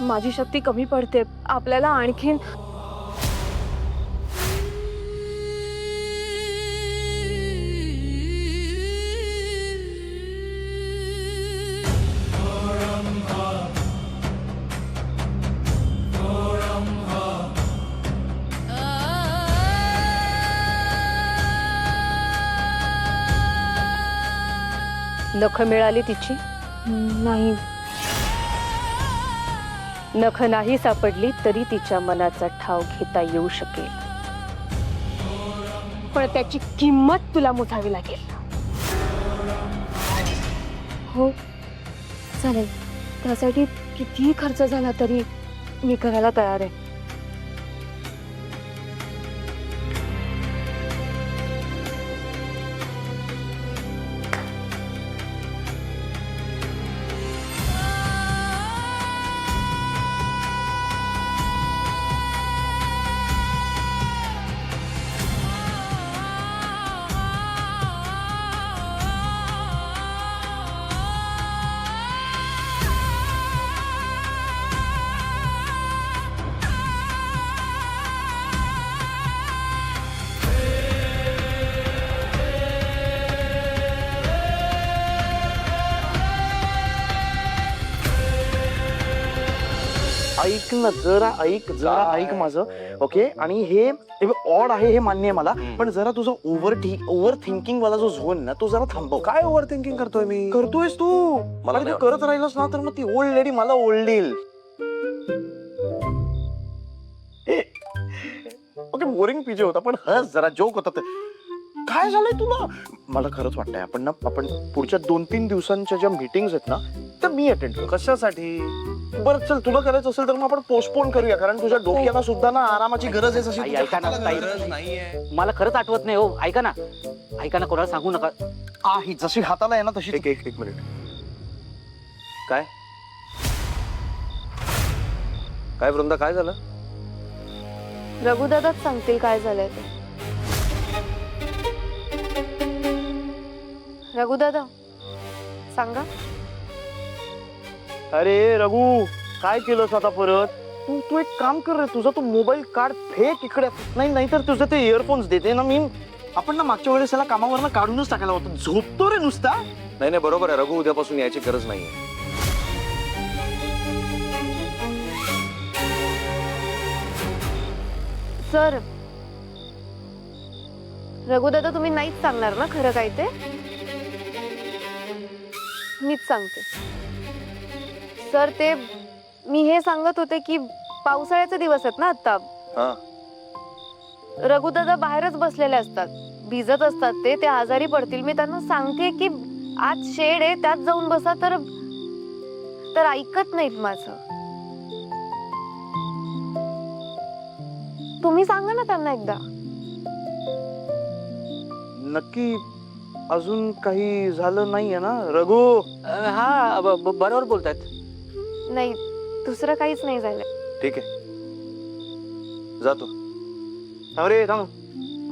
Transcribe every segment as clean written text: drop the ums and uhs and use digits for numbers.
माझी शक्ती कमी पडते, आपल्याला आणखीन नख मिळाली तिची? नाही. नख नाही सापडली तरी तिच्या मनाचा ठाव घेता येऊ शकेल, पण त्याची किंमत तुला मोजावी लागेल. हो चालेल, त्यासाठी कितीही खर्च झाला तरी मी करायला तयार आहे. ऐक ना, जरा ऐक माझं. ओके, आणि हे ऑड आहे हे मान्य आहे मला, पण जरा तुझा ओव्हर थिंकिंग वाला जो झोन ना तो जरा थांबव. काय ओव्हर थिंकिंग करतोय मी? करतोयस तू. मला आणि तू करत राहिलास ना तर मग ती ओल्ड लेडी मला ओल्डेल. ओके, बोरिंग पीजे होता पण हस जरा, जोक होता. काय झालंय तुला? मला खरंच वाटतंय आपण पुढच्या 2-3 दिवसांच्या ज्या मीटिंग्स आहेत ना त्या मी अटेंड करू. कशासाठी? बरं चल, तुला करायचं असेल तर मग आपण पोस्टपोन करूया, कारण तुझ्या डोक्याला सुद्धा ना आरामाची गरज आहे. आई, ऐका ना, ताई. नाहीये. मला खरंच आठवत नाही हो. ऐका ना, कोणाला सांगू नका. आहे जशी हाताला आहे ना तशी. एक मिनिट. काय काय वृंदा, काय झालं? रघुदादाच सांगतील काय झालंय ते. रघुदादा सांगा. अरे रघु, काय केलंस आता परत? तू एक काम कर रे, तुझा तो मोबाईल काढ, फेक इकडे. नाही तर तुझे ते इयरफोन्स देते ना मी. आपण ना मागच्या वेळेस त्याला कामावर काढूनच टाकायला होतं. झोपतो रे नुसता. नाही बरोबर आहे रघु, उद्यापासून यायची गरज नाहीये. सर, रघुदादा तुम्ही नाहीच सांगणार ना खरं काय ते? मीच सांगते. सर, ते मी हे सांगत होते की पावसाळ्याचे दिवस आहेत ना आता. हा, रघुदादा बाहेरच बसलेले असतात, भिजत असतात, ते आजारी पडतील. मी त्यांना सांगते की आज शेड आहे त्यात जाऊन बसा, तर ऐकत नाहीत माझं. तुम्ही सांगा ना त्यांना एकदा. नक्की अजून काही झालं नाहीये ना रघु? हा, बरोबर बोलतायत. नाही, दुसरं काहीच नाही झालंय. ठीक आहे, जातो. अरे थांब,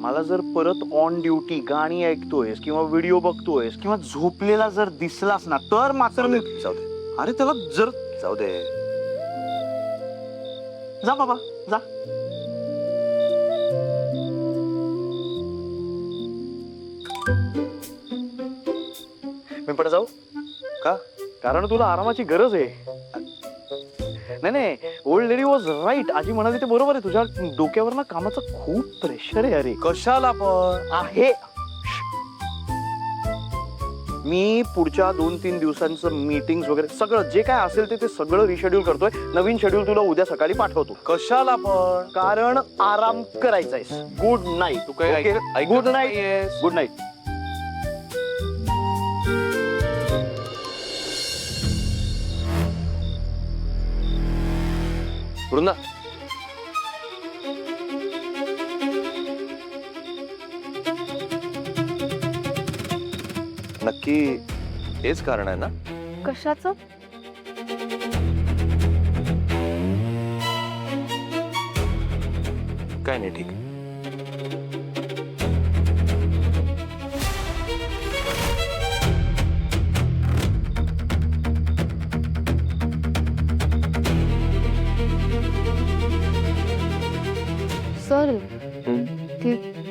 मला जर परत ऑन ड्युटी गाणी ऐकतोयस किंवा व्हिडिओ बघतोयस किंवा झोपलेला जर दिसलास ना तर मात्र मी. जाऊ दे. अरे त्याला जर जाऊ दे. जा बाबा जा. मी पण जाऊ का? कारण तुला आरामाची गरज आहे. नाही, ओल्ड लेडी वॉज राईट. आजी म्हणाली ते बरोबर आहे. तुझ्या डोक्यावर ना कामाचं खूप प्रेशर आहे. अरे कशाला पण आहे. मी पुढच्या 2-3 दिवसांचं मीटिंग्स वगैरे सगळं जे काय असेल ते सगळं रिशेड्यूल करतोय. नवीन शेड्यूल तुला उद्या सकाळी पाठवतो. कशाला पण? कारण आराम करायचा आहे. Good night. तू काय good night. Good night. Vrinda, नक्की हेच कारण आहे ना? कशाचं? काय नाही, ठीक आहे. चल हम्म. ती